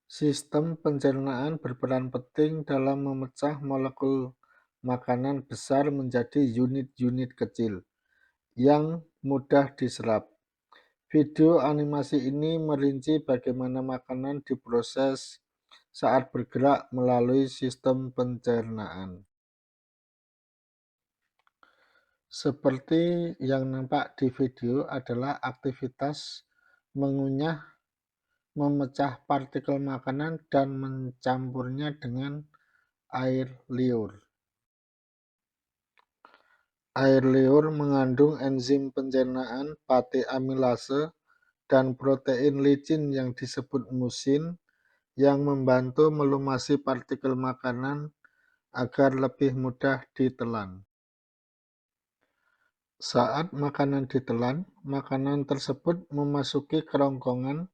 Sistem pencernaan berperan penting dalam memecah molekul makanan besar menjadi unit-unit kecil yang mudah diserap. Video animasi ini merinci bagaimana makanan diproses saat bergerak melalui sistem pencernaan. Seperti yang nampak di video adalah aktivitas mengunyah, memecah partikel makanan, dan mencampurnya dengan air liur. Air liur mengandung enzim pencernaan pate amilase dan protein licin yang disebut musin yang membantu melumasi partikel makanan agar lebih mudah ditelan. Saat makanan ditelan, makanan tersebut memasuki kerongkongan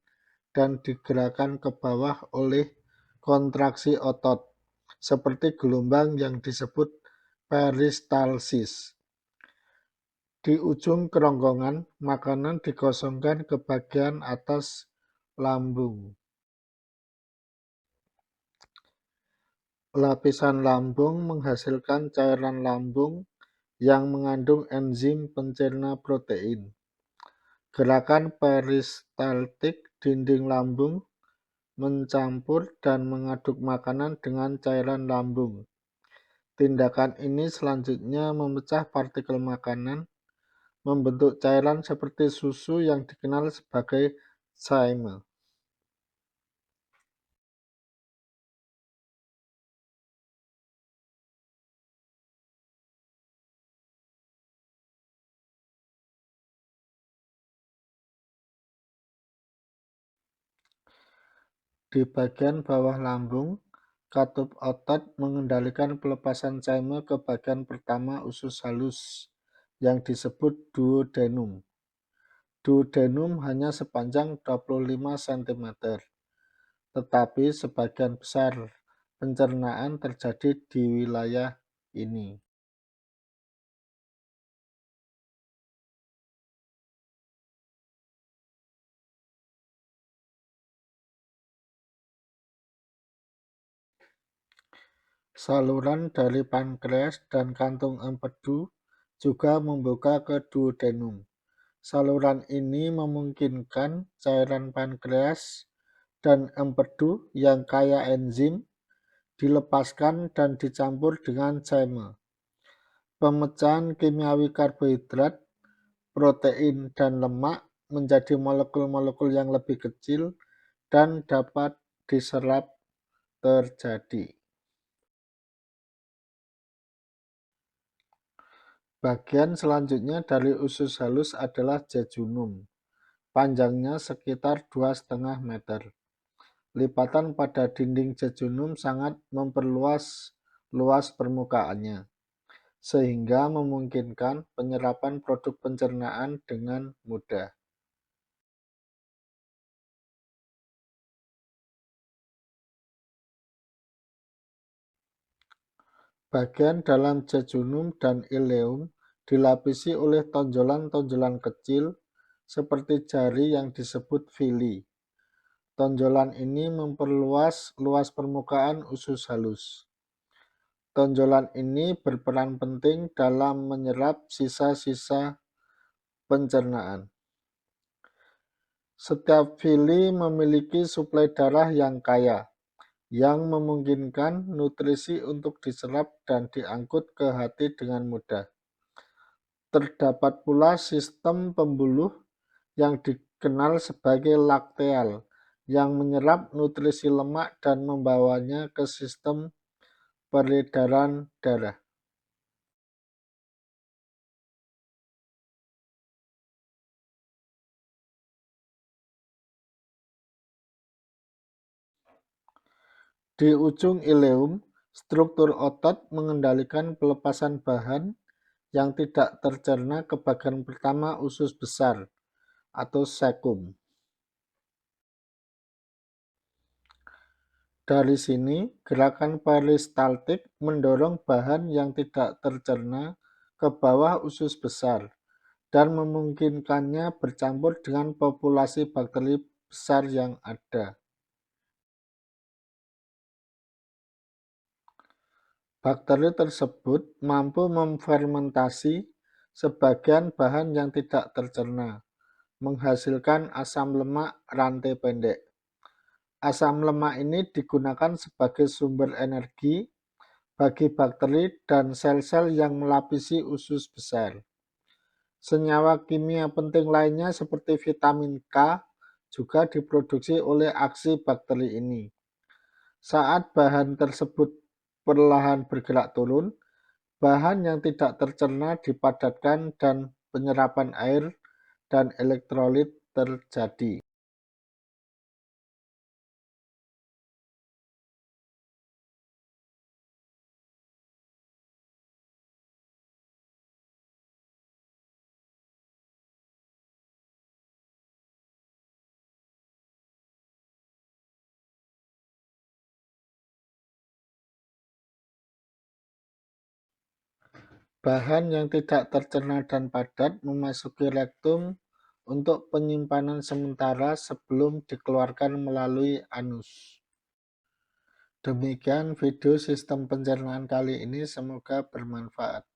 dan digerakkan ke bawah oleh kontraksi otot, seperti gelombang yang disebut peristalsis. Di ujung kerongkongan, makanan dikosongkan ke bagian atas lambung. Lapisan lambung menghasilkan cairan lambung yang mengandung enzim pencerna protein. Gerakan peristaltik dinding lambung mencampur dan mengaduk makanan dengan cairan lambung. Tindakan ini selanjutnya memecah partikel makanan, membentuk cairan seperti susu yang dikenal sebagai chyme. Di bagian bawah lambung, katup otot mengendalikan pelepasan chyme ke bagian pertama usus halus yang disebut duodenum. Duodenum hanya sepanjang 25 cm, tetapi sebagian besar pencernaan terjadi di wilayah ini. Saluran dari pankreas dan kantung empedu juga membuka ke duodenum. Saluran ini memungkinkan cairan pankreas dan empedu yang kaya enzim dilepaskan dan dicampur dengan chyme. Pemecahan kimiawi karbohidrat, protein, dan lemak menjadi molekul-molekul yang lebih kecil dan dapat diserap terjadi. Bagian selanjutnya dari usus halus adalah jejunum. Panjangnya sekitar 2,5 meter. Lipatan pada dinding jejunum sangat memperluas luas permukaannya, sehingga memungkinkan penyerapan produk pencernaan dengan mudah. Bagian dalam jejunum dan ileum dilapisi oleh tonjolan-tonjolan kecil seperti jari yang disebut villi. Tonjolan ini memperluas luas permukaan usus halus. Tonjolan ini berperan penting dalam menyerap sisa-sisa pencernaan. Setiap villi memiliki suplai darah yang kaya, yang memungkinkan nutrisi untuk diserap dan diangkut ke hati dengan mudah. Terdapat pula sistem pembuluh yang dikenal sebagai lakteal, yang menyerap nutrisi lemak dan membawanya ke sistem peredaran darah. Di ujung ileum, struktur otot mengendalikan pelepasan bahan yang tidak tercerna ke bagian pertama usus besar atau cecum. Dari sini, gerakan peristaltik mendorong bahan yang tidak tercerna ke bawah usus besar dan memungkinkannya bercampur dengan populasi bakteri besar yang ada. Bakteri tersebut mampu memfermentasi sebagian bahan yang tidak tercerna, menghasilkan asam lemak rantai pendek. Asam lemak ini digunakan sebagai sumber energi bagi bakteri dan sel-sel yang melapisi usus besar. Senyawa kimia penting lainnya seperti vitamin K juga diproduksi oleh aksi bakteri ini. Saat bahan tersebut perlahan bergerak turun, bahan yang tidak tercerna dipadatkan dan penyerapan air dan elektrolit terjadi. Bahan yang tidak tercerna dan padat memasuki rektum untuk penyimpanan sementara sebelum dikeluarkan melalui anus. Demikian video sistem pencernaan kali ini, semoga bermanfaat.